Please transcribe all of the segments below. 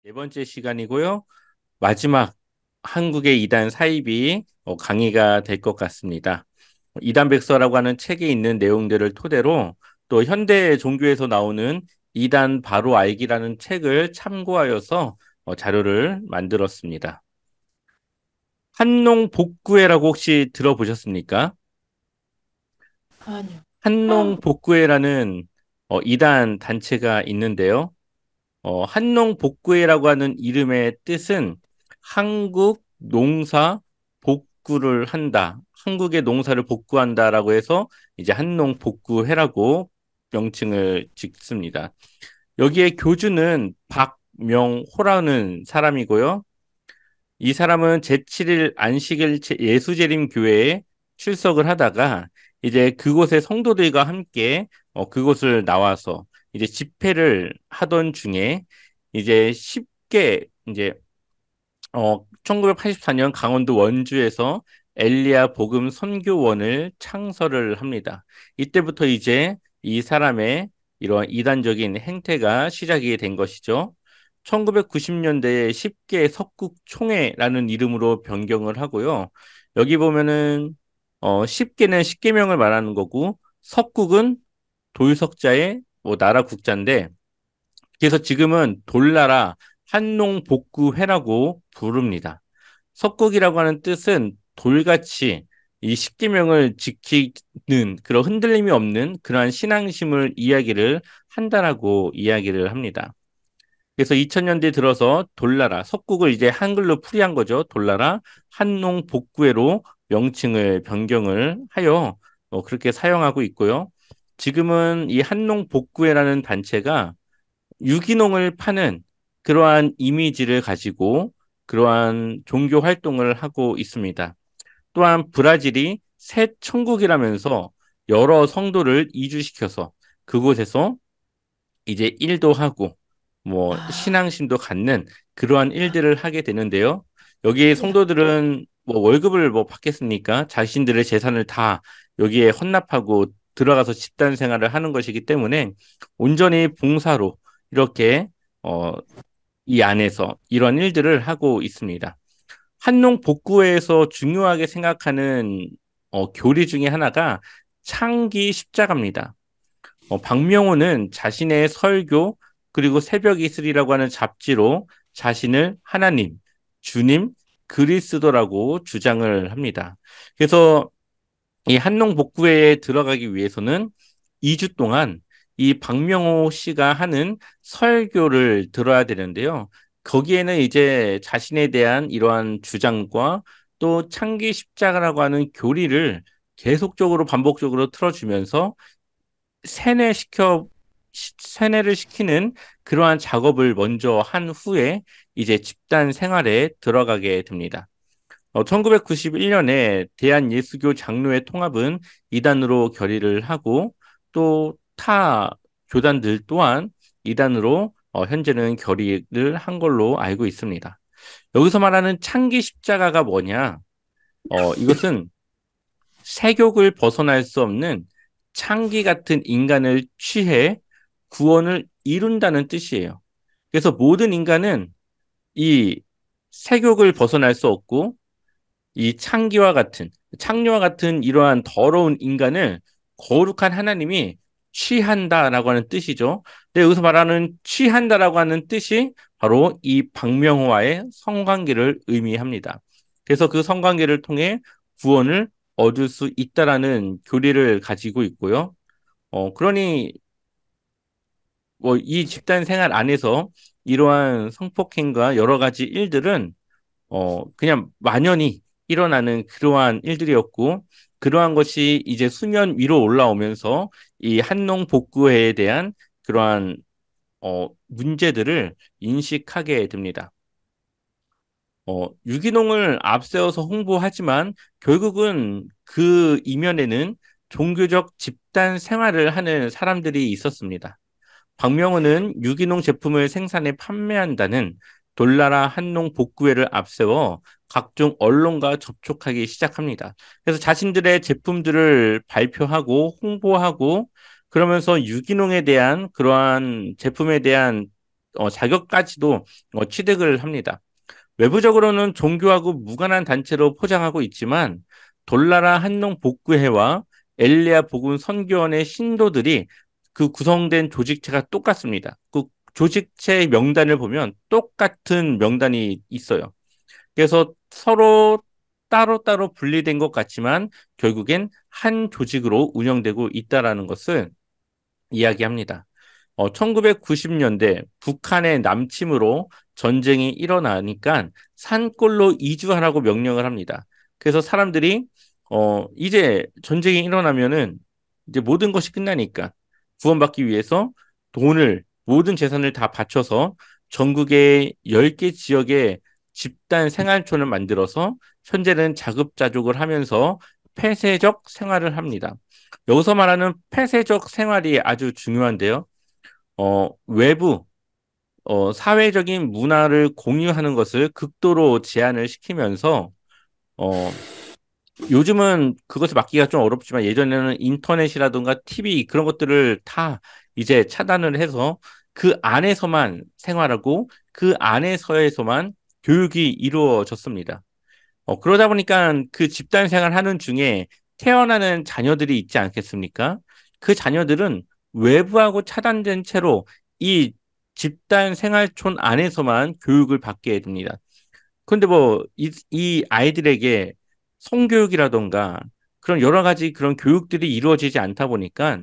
네 번째 시간이고요. 마지막 한국의 이단 사입이 강의가 될 것 같습니다. 이단백서라고 하는 책에 있는 내용들을 토대로 또 현대 종교에서 나오는 이단 바로 알기라는 책을 참고하여서 자료를 만들었습니다. 한농복구회라고 혹시 들어보셨습니까? 아니요. 한농복구회라는 이단 단체가 있는데요. 한농복구회라고 하는 이름의 뜻은 한국 농사 복구를 한다. 한국의 농사를 복구한다라고 해서 이제 한농복구회라고 명칭을 짓습니다. 여기에 교주는 박명호라는 사람이고요. 이 사람은 제7일 안식일 예수재림 교회에 출석을 하다가 이제 그곳의 성도들과 함께 그곳을 나와서 이제 집회를 하던 중에 이제 쉽게 이제 1984년 강원도 원주에서 엘리야 복음 선교원을 창설을 합니다. 이때부터 이제 이 사람의 이러한 이단적인 행태가 시작이 된 것이죠. 1990년대에 10개 석국총회라는 이름으로 변경을 하고요. 여기 보면은 10개는 10계명을 말하는 거고 석국은 돌석자의 뭐 나라 국자인데 그래서 지금은 돌나라 한농복구회라고 부릅니다. 석국이라고 하는 뜻은 돌같이 이 십계명을 지키는 그런 흔들림이 없는 그러한 신앙심을 이야기를 한다라고 이야기를 합니다. 그래서 2000년대 들어서 돌나라, 석국을 이제 한글로 풀이한 거죠. 돌나라 한농복구회로 명칭을 변경을 하여 그렇게 사용하고 있고요. 지금은 이 한농복구회라는 단체가 유기농을 파는 그러한 이미지를 가지고 그러한 종교 활동을 하고 있습니다. 또한 브라질이 새 천국이라면서 여러 성도를 이주시켜서 그곳에서 이제 일도 하고 뭐 아, 신앙심도 갖는 그러한 아, 일들을 하게 되는데요. 여기 야, 성도들은 뭐 월급을 뭐 받겠습니까? 자신들의 재산을 다 여기에 헌납하고 들어가서 집단 생활을 하는 것이기 때문에 온전히 봉사로 이렇게 어, 이 안에서 이런 일들을 하고 있습니다. 한농 복구회에서 중요하게 생각하는 교리 중에 하나가 창기 십자가입니다. 박명호는 자신의 설교 그리고 새벽 이슬이라고 하는 잡지로 자신을 하나님, 주님, 그리스도라고 주장을 합니다. 그래서 이 한농복구회에 들어가기 위해서는 2주 동안 이 박명호 씨가 하는 설교를 들어야 되는데요. 거기에는 이제 자신에 대한 이러한 주장과 또 창기 십자가라고 하는 교리를 계속적으로 반복적으로 틀어주면서 세뇌시켜 세뇌를 시키는 그러한 작업을 먼저 한 후에 이제 집단 생활에 들어가게 됩니다. 1991년에 대한예수교 장로회 통합은 이단으로 결의를 하고 또 타 교단들 또한 이단으로 현재는 결의를 한 걸로 알고 있습니다. 여기서 말하는 창기 십자가가 뭐냐? 이것은 세욕을 벗어날 수 없는 창기 같은 인간을 취해 구원을 이룬다는 뜻이에요. 그래서 모든 인간은 이 세욕을 벗어날 수 없고 이 창녀와 같은 이러한 더러운 인간을 거룩한 하나님이 취한다라고 하는 뜻이죠. 근데 여기서 말하는 취한다라고 하는 뜻이 바로 이 박명호와의 성관계를 의미합니다. 그래서 그 성관계를 통해 구원을 얻을 수 있다라는 교리를 가지고 있고요. 그러니 뭐 이 집단 생활 안에서 이러한 성폭행과 여러 가지 일들은 그냥 만연히 일어나는 그러한 일들이었고, 그러한 것이 이제 수면 위로 올라오면서 이 한농 복구회에 대한 그러한 문제들을 인식하게 됩니다. 유기농을 앞세워서 홍보하지만 결국은 그 이면에는 종교적 집단 생활을 하는 사람들이 있었습니다. 박명호는 유기농 제품을 생산해 판매한다는 돌나라 한농 복구회를 앞세워 각종 언론과 접촉하기 시작합니다. 그래서 자신들의 제품들을 발표하고 홍보하고 그러면서 유기농에 대한 그러한 제품에 대한 자격까지도 취득을 합니다. 외부적으로는 종교하고 무관한 단체로 포장하고 있지만 돌나라 한농복구회와 엘리야 복음 선교원의 신도들이 그 구성된 조직체가 똑같습니다. 그 조직체 명단을 보면 똑같은 명단이 있어요. 그래서 서로 따로따로 분리된 것 같지만 결국엔 한 조직으로 운영되고 있다라는 것을 이야기합니다. 1990년대 북한의 남침으로 전쟁이 일어나니까 산골로 이주하라고 명령을 합니다. 그래서 사람들이 이제 전쟁이 일어나면은 이제 모든 것이 끝나니까 구원받기 위해서 모든 재산을 다 바쳐서 전국의 10개 지역에 집단 생활촌을 만들어서 현재는 자급자족을 하면서 폐쇄적 생활을 합니다. 여기서 말하는 폐쇄적 생활이 아주 중요한데요. 외부, 사회적인 문화를 공유하는 것을 극도로 제한을 시키면서, 어, 요즘은 그것을 막기가 좀 어렵지만 예전에는 인터넷이라든가 TV 그런 것들을 다 이제 차단을 해서 그 안에서만 생활하고 그 안에서에서만 교육이 이루어졌습니다. 그러다 보니까 그 집단 생활하는 중에 태어나는 자녀들이 있지 않겠습니까? 그 자녀들은 외부하고 차단된 채로 이 집단 생활촌 안에서만 교육을 받게 됩니다. 그런데 뭐, 이 아이들에게 성교육이라던가 그런 여러 가지 그런 교육들이 이루어지지 않다 보니까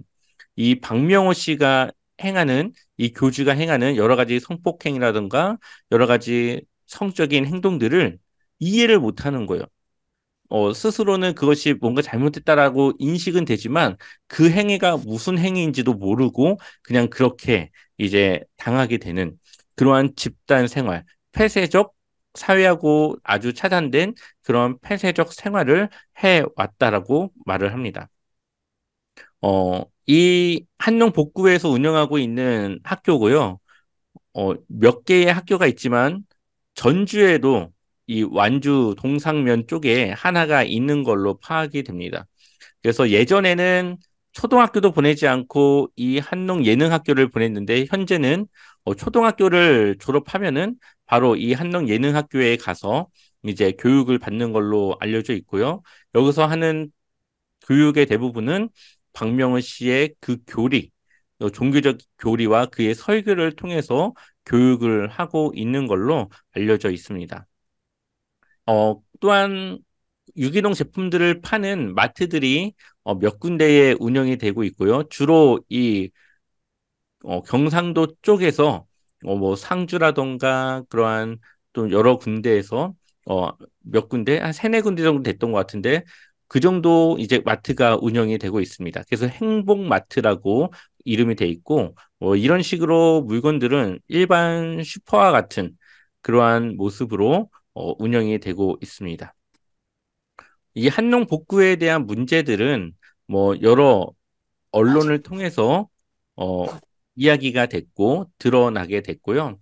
이 박명호 씨가 행하는 이 교주가 행하는 여러 가지 성폭행이라든가 여러 가지 성적인 행동들을 이해를 못 하는 거예요. 스스로는 그것이 뭔가 잘못됐다라고 인식은 되지만 그 행위가 무슨 행위인지도 모르고 그냥 그렇게 이제 당하게 되는 그러한 집단 생활, 폐쇄적 사회하고 아주 차단된 그런 폐쇄적 생활을 해왔다라고 말을 합니다. 이 한농복구에서 운영하고 있는 학교고요. 몇 개의 학교가 있지만 전주에도 이 완주 동상면 쪽에 하나가 있는 걸로 파악이 됩니다. 그래서 예전에는 초등학교도 보내지 않고 이 한농 예능학교를 보냈는데 현재는 초등학교를 졸업하면은 바로 이 한농 예능학교에 가서 이제 교육을 받는 걸로 알려져 있고요. 여기서 하는 교육의 대부분은 박명훈 씨의 그 교리, 종교적 교리와 그의 설교를 통해서 교육을 하고 있는 걸로 알려져 있습니다. 또한 유기농 제품들을 파는 마트들이 몇 군데에 운영이 되고 있고요. 주로 이 경상도 쪽에서 뭐 상주라던가 그러한 또 여러 군데에서 몇 군데 한 세네 군데 정도 됐던 것 같은데 그 정도 이제 마트가 운영이 되고 있습니다. 그래서 행복마트라고 이름이 돼 있고 이런 식으로 물건들은 일반 슈퍼와 같은 그러한 모습으로 운영이 되고 있습니다. 이 한농 복구에 대한 문제들은 뭐 여러 언론을 통해서 어, 이야기가 됐고 드러나게 됐고요.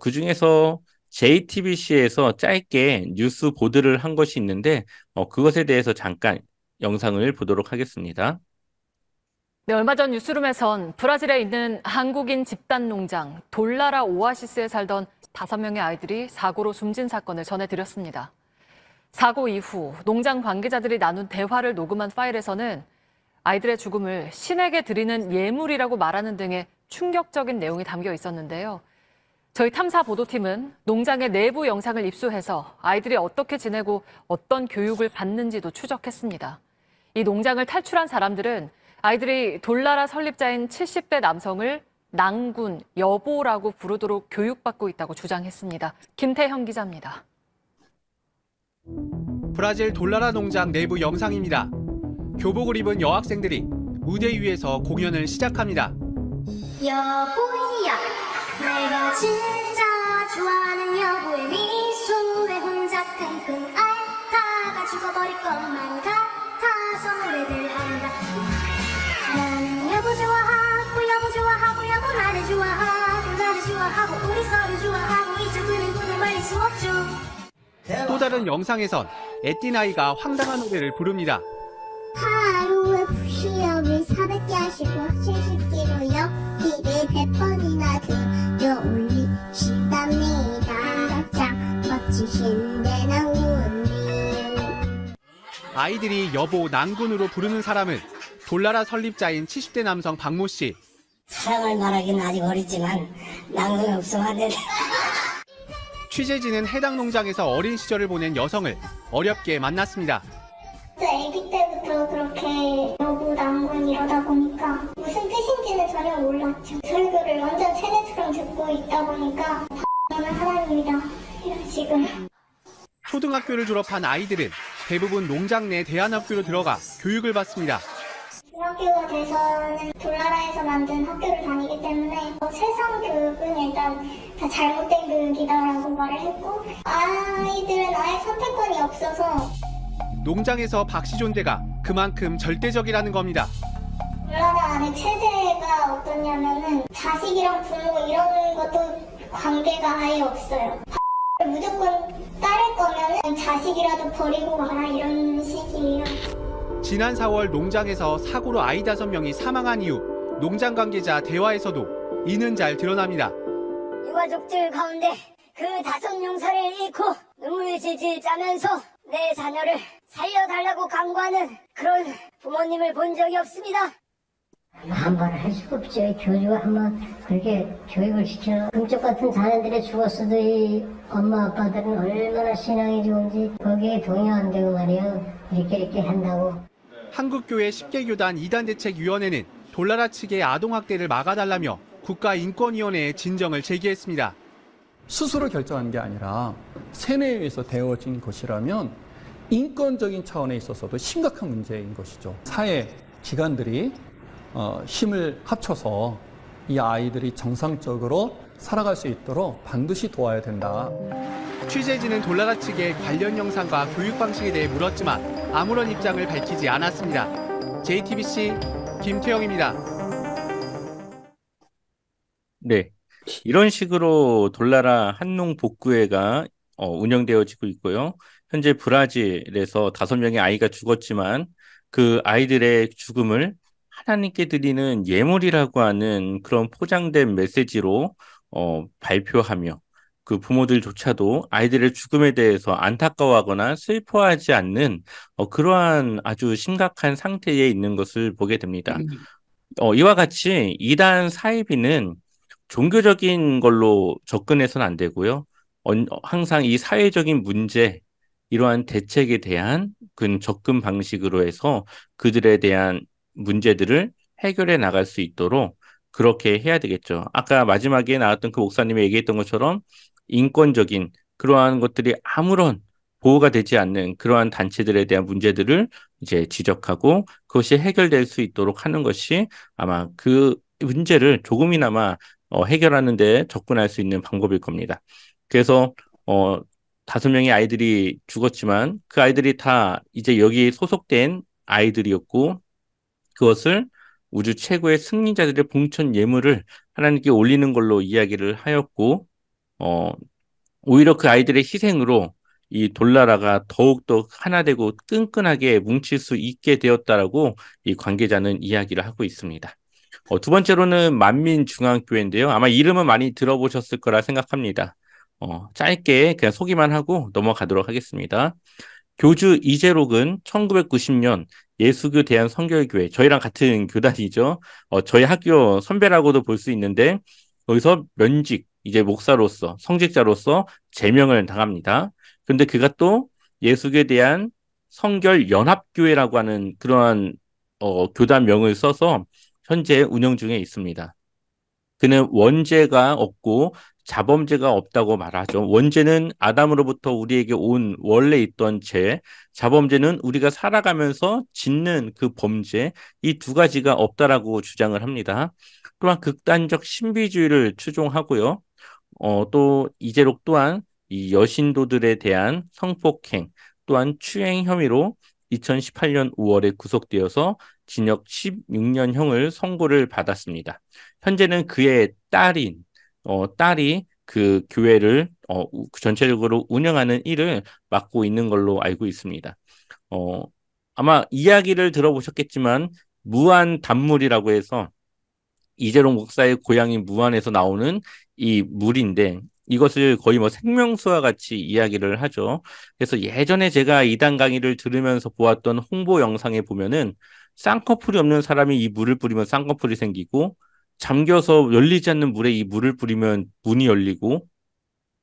그중에서 JTBC에서 짧게 뉴스 보도를 한 것이 있는데 그것에 대해서 잠깐 영상을 보도록 하겠습니다. 네, 얼마 전 뉴스룸에선 브라질에 있는 한국인 집단 농장 돌나라 오아시스에 살던 5명의 아이들이 사고로 숨진 사건을 전해드렸습니다. 사고 이후 농장 관계자들이 나눈 대화를 녹음한 파일에서는 아이들의 죽음을 신에게 드리는 예물이라고 말하는 등의 충격적인 내용이 담겨 있었는데요. 저희 탐사 보도팀은 농장의 내부 영상을 입수해서 아이들이 어떻게 지내고 어떤 교육을 받는지도 추적했습니다. 이 농장을 탈출한 사람들은 아이들이 돌나라 설립자인 70대 남성을 낭군, 여보라고 부르도록 교육받고 있다고 주장했습니다. 김태형 기자입니다. 브라질 돌나라 농장 내부 영상입니다. 교복을 입은 여학생들이 무대 위에서 공연을 시작합니다. 여보야, 내가 진짜 좋아하는 여보의 미소에 혼자 끙끙 앓다가 죽어버릴 것만 같아서 노래를 한다. 나는 여보 좋아하고 여보 나를 좋아하고 우리 서로 좋아하고 이제 그는 말릴 수 없죠. 또 다른 영상에선 에띠나이가 황당한 노래를 부릅니다. 하루에 부시역을 400개 하시고 70kg 역기를 100번이나 들려 올리 지신대 낭군님. 아이들이 여보 낭군으로 부르는 사람은 돌나라 설립자인 70대 남성 박모 씨. 사랑을 말하기는 아직 어리지만 낭군이 없으면 안 된다. 취재진은 해당 농장에서 어린 시절을 보낸 여성을 어렵게 만났습니다. 아기 때부터 그렇게 여보 낭군 이러다 보니까 무슨 뜻인지는 전혀 몰랐죠. 설교를 완전 세뇌처럼 듣고 있다 보니까 너는 하나님이다 이런 식으로. 초등학교를 졸업한 아이들은 대부분 농장 내 대안학교로 들어가 교육을 받습니다. 중학교가 돼서는 돌나라에서 만든 학교를 다니기 때문에 세상 교육은 일단 다 잘못된 교육이다라고 말을 했고, 아이들은 아예 선택권이 없어서 농장에서 박씨 존재가 그만큼 절대적이라는 겁니다. 돌나라 안에 체제가 어떠냐면은 자식이랑 부모 이런 것도 관계가 아예 없어요. 무조건 따를 거면은 자식이라도 버리고 가라 이런 식이에요. 지난 4월 농장에서 사고로 아이 5명이 사망한 이후 농장 관계자 대화에서도 이는 잘 드러납니다. 유가족들 가운데 그 5 용사를 잃고 눈물 질질 짜면서 내 자녀를 살려달라고 강구하는 그런 부모님을 본 적이 없습니다. 반발을 할 수가 없죠. 교주가 한번 그렇게 교육을 시켜 금쪽 같은 자녀들이 죽었어도 이 엄마 아빠들은 얼마나 신앙이 좋은지 거기에 동의 안 되고 말이에요. 이렇게 한다고. 한국교회 10개교단 이단대책위원회는 돌나라 측의 아동학대를 막아달라며 국가인권위원회에 진정을 제기했습니다. 스스로 결정한 게 아니라 세뇌에 의해서 되어진 것이라면 인권적인 차원에 있어서도 심각한 문제인 것이죠. 사회 기관들이 힘을 합쳐서 이 아이들이 정상적으로 살아갈 수 있도록 반드시 도와야 된다. 취재진은 돌나라 측의 관련 영상과 교육 방식에 대해 물었지만 아무런 입장을 밝히지 않았습니다. JTBC 김태영입니다. 네. 이런 식으로 돌나라 한농복구회가 운영되어지고 있고요. 현재 브라질에서 5명의 아이가 죽었지만 그 아이들의 죽음을 하나님께 드리는 예물이라고 하는 그런 포장된 메시지로 발표하며 그 부모들조차도 아이들의 죽음에 대해서 안타까워하거나 슬퍼하지 않는 그러한 아주 심각한 상태에 있는 것을 보게 됩니다. 이와 같이 이단 사이비는 종교적인 걸로 접근해서는 안 되고요. 항상 이 사회적인 문제, 이러한 대책에 대한 그 접근 방식으로 해서 그들에 대한 문제들을 해결해 나갈 수 있도록 그렇게 해야 되겠죠. 아까 마지막에 나왔던 그 목사님이 얘기했던 것처럼 인권적인 그러한 것들이 아무런 보호가 되지 않는 그러한 단체들에 대한 문제들을 이제 지적하고 그것이 해결될 수 있도록 하는 것이 아마 그 문제를 조금이나마 해결하는 데 접근할 수 있는 방법일 겁니다. 그래서 5명의 아이들이 죽었지만 그 아이들이 다 이제 여기 소속된 아이들이었고 그것을 우주 최고의 승리자들의 봉천 예물을 하나님께 올리는 걸로 이야기를 하였고 오히려 그 아이들의 희생으로 이 돌나라가 더욱더 하나 되고 끈끈하게 뭉칠 수 있게 되었다라고 이 관계자는 이야기를 하고 있습니다. 두 번째로는 만민중앙교회인데요. 아마 이름은 많이 들어보셨을 거라 생각합니다. 짧게 그냥 소개만 하고 넘어가도록 하겠습니다. 교주 이재록은 1990년 예수교 대한성결교회, 저희랑 같은 교단이죠. 저희 학교 선배라고도 볼 수 있는데 거기서 면직, 이제 목사로서, 성직자로서 제명을 당합니다. 그런데 그가 또 예수교에 대한 성결연합교회라고 하는 그러한 교단명을 써서 현재 운영 중에 있습니다. 그는 원죄가 없고 자범죄가 없다고 말하죠. 원죄는 아담으로부터 우리에게 온 원래 있던 죄, 자범죄는 우리가 살아가면서 짓는 그 범죄, 이 2가지가 없다라고 주장을 합니다. 또한 극단적 신비주의를 추종하고요. 또 이재록 또한 이 여신도들에 대한 성폭행, 또한 추행 혐의로 2018년 5월에 구속되어서 징역 16년형을 선고를 받았습니다. 현재는 그의 딸이 그 교회를 전체적으로 운영하는 일을 맡고 있는 걸로 알고 있습니다. 아마 이야기를 들어보셨겠지만 무안단물이라고 해서 이재록 목사의 고향인 무안에서 나오는 이 물인데 이것을 거의 뭐 생명수와 같이 이야기를 하죠. 그래서 예전에 제가 이단 강의를 들으면서 보았던 홍보 영상에 보면은 쌍꺼풀이 없는 사람이 이 물을 뿌리면 쌍꺼풀이 생기고 잠겨서 열리지 않는 물에 이 물을 뿌리면 문이 열리고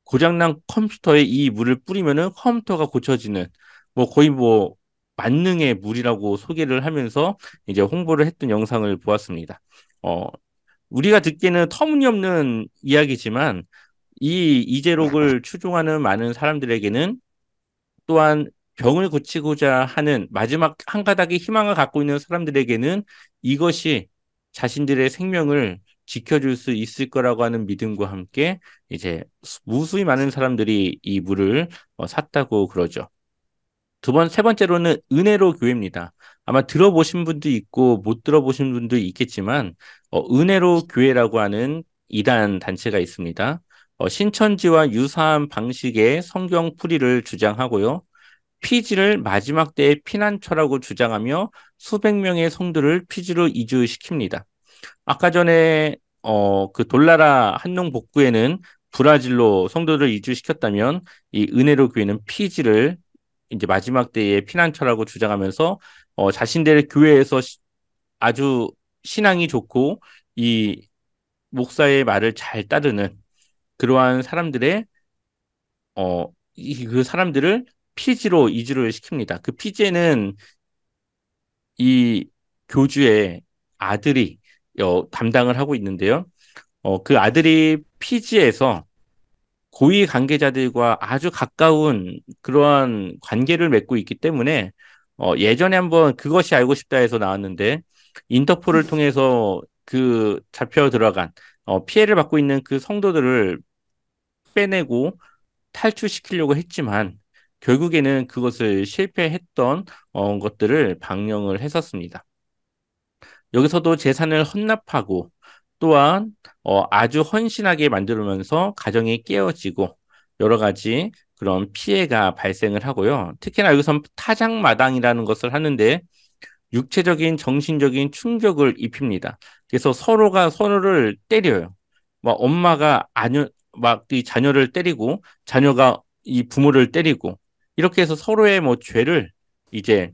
고장난 컴퓨터에 이 물을 뿌리면은 컴퓨터가 고쳐지는 뭐 거의 뭐 만능의 물이라고 소개를 하면서 이제 홍보를 했던 영상을 보았습니다. 어, 우리가 듣기에는 터무니없는 이야기지만 이 이재록을 추종하는 많은 사람들에게는 또한 병을 고치고자 하는 마지막 한 가닥의 희망을 갖고 있는 사람들에게는 이것이 자신들의 생명을 지켜줄 수 있을 거라고 하는 믿음과 함께 이제 무수히 많은 사람들이 이 물을 샀다고 그러죠. 세 번째로는 은혜로 교회입니다. 아마 들어보신 분도 있고 못 들어보신 분도 있겠지만 은혜로 교회라고 하는 이단 단체가 있습니다. 신천지와 유사한 방식의 성경 풀이를 주장하고요. 피지를 마지막 때의 피난처라고 주장하며 수백 명의 성도를 피지로 이주시킵니다. 아까 전에 그 돌나라 한농 복구에는 브라질로 성도를 이주시켰다면 이 은혜로 교회는 피지를 이제 마지막 때의 피난처라고 주장하면서 자신들의 교회에서 아주 신앙이 좋고 이 목사의 말을 잘 따르는 그러한 사람들의 그 사람들을 피지로 이주를 시킵니다. 그 피지에는 이 교주의 아들이 담당을 하고 있는데요. 그 아들이 피지에서 고위 관계자들과 아주 가까운 그러한 관계를 맺고 있기 때문에 예전에 한번 그것이 알고 싶다 해서 나왔는데 인터폴을 통해서 그 잡혀 들어간 피해를 받고 있는 그 성도들을 빼내고 탈출시키려고 했지만 결국에는 그것을 실패했던 것들을 방영을 했었습니다. 여기서도 재산을 헌납하고 또한 아주 헌신하게 만들면서 가정이 깨어지고 여러 가지 그런 피해가 발생을 하고요. 특히나 여기서 타작마당이라는 것을 하는데 육체적인 정신적인 충격을 입힙니다. 그래서 서로가 서로를 때려요. 막 엄마가 막 이 자녀를 때리고 자녀가 이 부모를 때리고 이렇게 해서 서로의 뭐 죄를 이제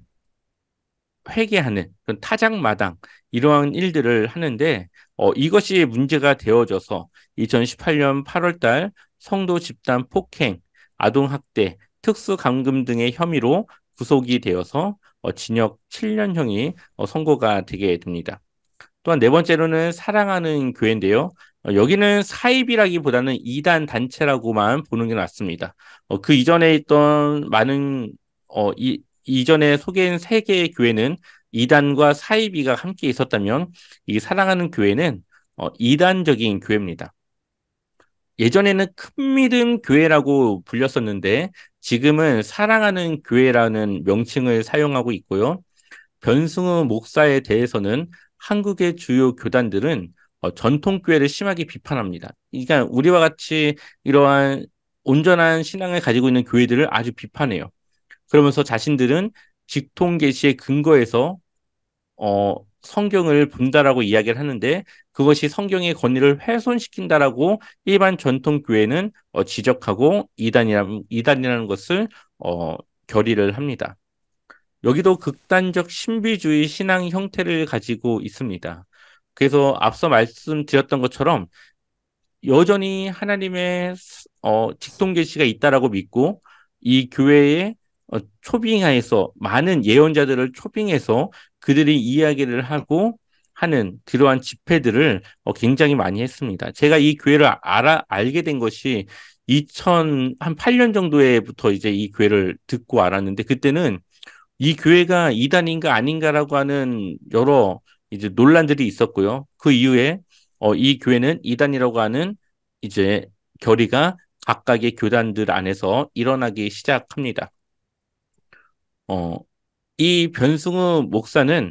회개하는 그런 타작마당 이러한 일들을 하는데 이것이 문제가 되어져서 2018년 8월 달 성도 집단 폭행, 아동학대, 특수감금 등의 혐의로 구속이 되어서 징역 7년형이 선고가 되게 됩니다. 또한 네 번째로는 사랑하는 교회인데요. 여기는 사입이라기보다는 이단 단체라고만 보는 게 낫습니다. 그 이전에 있던 많은 이전에 소개한 세 개의 교회는 이단과 사이비가 함께 있었다면 이 사랑하는 교회는 이단적인 교회입니다. 예전에는 큰 믿음 교회라고 불렸었는데 지금은 사랑하는 교회라는 명칭을 사용하고 있고요. 변승우 목사에 대해서는 한국의 주요 교단들은 전통교회를 심하게 비판합니다. 그러니까 우리와 같이 이러한 온전한 신앙을 가지고 있는 교회들을 아주 비판해요. 그러면서 자신들은 직통계시의 근거에서 성경을 본다라고 이야기를 하는데 그것이 성경의 권위를 훼손시킨다라고 일반 전통교회는 지적하고 이단이라는 것을 결의를 합니다. 여기도 극단적 신비주의 신앙 형태를 가지고 있습니다. 그래서 앞서 말씀드렸던 것처럼 여전히 하나님의 직통 계시가 있다라고 믿고 이 교회에 초빙하여서 많은 예언자들을 초빙해서 그들이 이야기를 하고 하는 그러한 집회들을 굉장히 많이 했습니다. 제가 이 교회를 알게 된 것이 2008년 정도에부터 이제 이 교회를 듣고 알았는데 그때는 이 교회가 이단인가 아닌가라고 하는 여러 이제 논란들이 있었고요. 그 이후에 이 교회는 이단이라고 하는 이제 결의가 각각의 교단들 안에서 일어나기 시작합니다. 이 변승우 목사는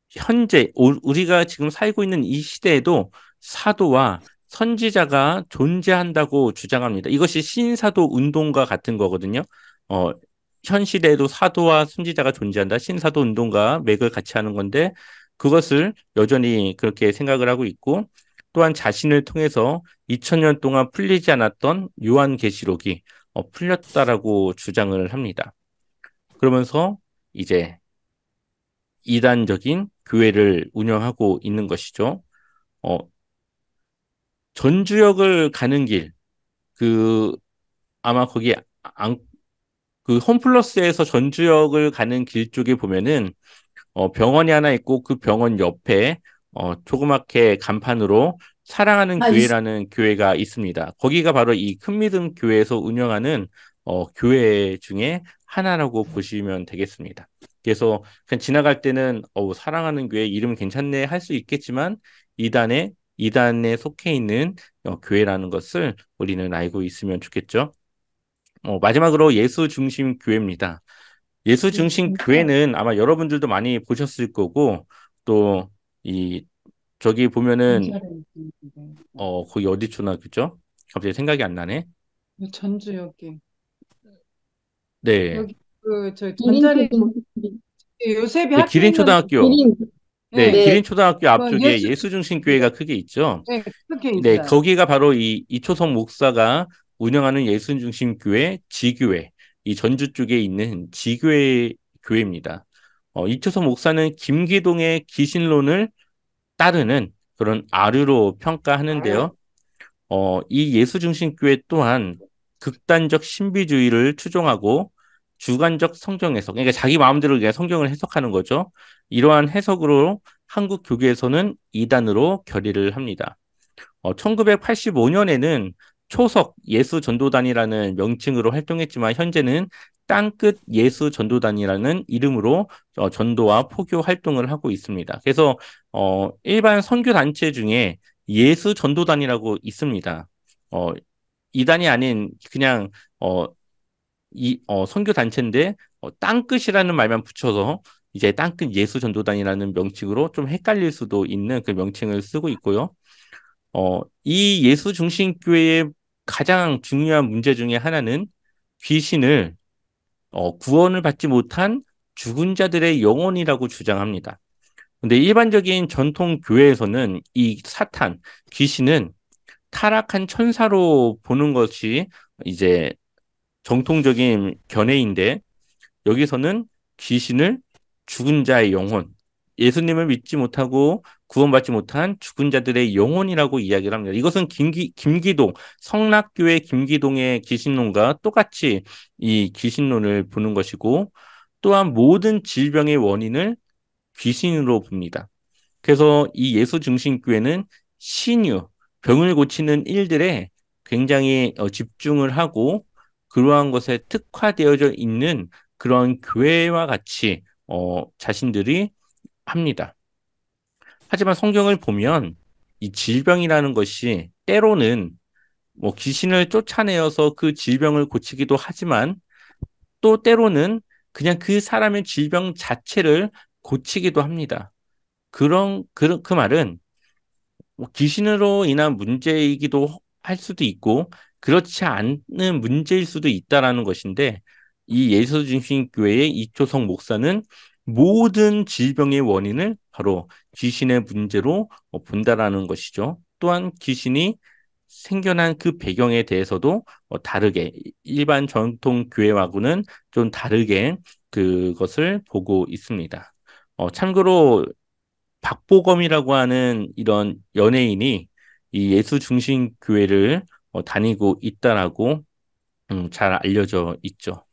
현재 우리가 지금 살고 있는 이 시대에도 사도와 선지자가 존재한다고 주장합니다. 이것이 신사도 운동과 같은 거거든요. 현 시대에도 사도와 선지자가 존재한다. 신사도 운동과 맥을 같이 하는 건데 그것을 여전히 그렇게 생각을 하고 있고 또한 자신을 통해서 2000년 동안 풀리지 않았던 요한계시록이 풀렸다라고 주장을 합니다. 그러면서 이제 이단적인 교회를 운영하고 있는 것이죠. 어, 전주역을 가는 길, 그 아마 거기 그 홈플러스에서 전주역을 가는 길 쪽에 보면은 병원이 하나 있고 그 병원 옆에 조그맣게 간판으로 사랑하는 교회라는 교회가 있습니다. 거기가 바로 이 큰믿음 교회에서 운영하는 교회 중에 하나라고 보시면 되겠습니다. 그래서 그냥 지나갈 때는 사랑하는 교회 이름 괜찮네 할 수 있겠지만 이단에 속해 있는 교회라는 것을 우리는 알고 있으면 좋겠죠. 마지막으로 예수 중심 교회입니다. 예수 중심 교회는 아마 여러분들도 많이 보셨을 거고, 또, 저기 보면은, 거기 어디 초등학교죠? 갑자기 생각이 안 나네. 전주 여기 네. 여기 저 전자레 요셉이 네, 학교 있는 기린초등학교. 네, 네. 기린초등학교 그 앞쪽에 예수 중심 교회가 크게 있죠. 네, 그렇게 네, 있어요. 거기가 바로 이 이초성 목사가 운영하는 예수 중심 교회 지교회, 이 전주 쪽에 있는 지교회 교회입니다. 이초성 목사는 김기동의 기신론을 따르는 그런 아류로 평가하는데요. 이 예수 중심 교회 또한 극단적 신비주의를 추종하고 주관적 성경 해석, 그러니까 자기 마음대로 그냥 성경을 해석하는 거죠. 이러한 해석으로 한국 교계에서는 이단으로 결의를 합니다. 1985년에는 초석 예수 전도단이라는 명칭으로 활동했지만 현재는 땅끝 예수 전도단이라는 이름으로 전도와 포교 활동을 하고 있습니다. 그래서 일반 선교 단체 중에 예수 전도단이라고 있습니다. 이단이 아닌 그냥 선교 단체인데 땅끝이라는 말만 붙여서 이제 땅끝 예수 전도단이라는 명칭으로 좀 헷갈릴 수도 있는 그 명칭을 쓰고 있고요. 이 예수 중심 교회의 가장 중요한 문제 중에 하나는 귀신을 구원을 받지 못한 죽은 자들의 영혼이라고 주장합니다. 근데 일반적인 전통 교회에서는 이 사탄, 귀신은 타락한 천사로 보는 것이 이제 정통적인 견해인데 여기서는 귀신을 죽은 자의 영혼, 예수님을 믿지 못하고 구원받지 못한 죽은 자들의 영혼이라고 이야기를 합니다. 이것은 김기동, 성락교회 김기동의 귀신론과 똑같이 이 귀신론을 보는 것이고 또한 모든 질병의 원인을 귀신으로 봅니다. 그래서 이 예수 중심 교회는 신유, 병을 고치는 일들에 굉장히 집중을 하고 그러한 것에 특화되어져 있는 그런 교회와 같이 자신들이 합니다. 하지만 성경을 보면 이 질병이라는 것이 때로는 뭐 귀신을 쫓아내어서 그 질병을 고치기도 하지만 또 때로는 그냥 그 사람의 질병 자체를 고치기도 합니다. 그 말은 뭐 귀신으로 인한 문제이기도 할 수도 있고 그렇지 않는 문제일 수도 있다라는 것인데 이 예수 중심 교회의 이초성 목사는 모든 질병의 원인을 바로 귀신의 문제로 본다라는 것이죠. 또한 귀신이 생겨난 그 배경에 대해서도 다르게 일반 전통 교회하고는 좀 다르게 그것을 보고 있습니다. 참고로 박보검이라고 하는 이런 연예인이 이 예수 중심 교회를 다니고 있다라고 잘 알려져 있죠.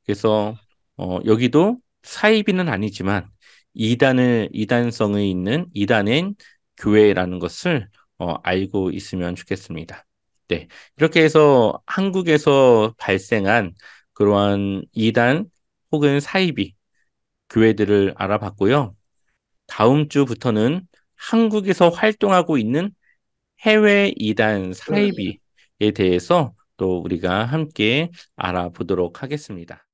그래서 여기도 사이비는 아니지만 이단성이 있는 이단의 교회라는 것을 알고 있으면 좋겠습니다. 네, 이렇게 해서 한국에서 발생한 그러한 이단 혹은 사이비 교회들을 알아봤고요. 다음 주부터는 한국에서 활동하고 있는 해외 이단 사이비에 대해서 또 우리가 함께 알아보도록 하겠습니다.